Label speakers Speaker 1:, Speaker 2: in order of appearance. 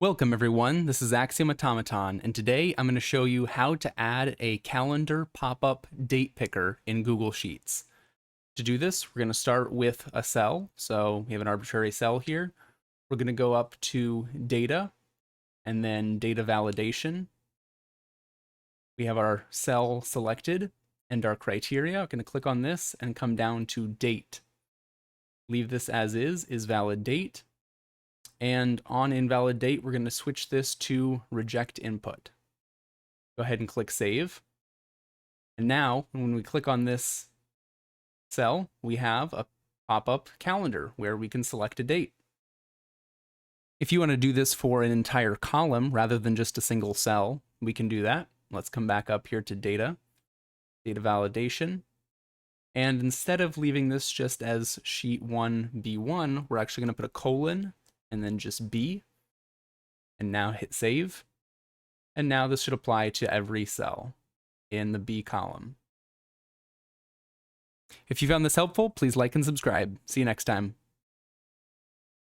Speaker 1: Welcome everyone, this is Axiom Automaton, and today I'm going to show you how to add a calendar pop-up date picker in Google Sheets. To do this, we're going to start with a cell, so we have an arbitrary cell here. We're going to go up to Data, and then Data Validation. We have our cell selected, and our criteria. I'm going to click on this and come down to Date. Leave this as is valid date. And on invalid date, we're going to switch this to reject input. Go ahead and click save. And now when we click on this cell, we have a pop-up calendar where we can select a date. If you want to do this for an entire column rather than just a single cell, we can do that. Let's come back up here to data, data validation. And instead of leaving this just as sheet 1B1, we're actually going to put a colon and then just B, and now hit save. And now this should apply to every cell in the B column. If you found this helpful, please like and subscribe. See you next time.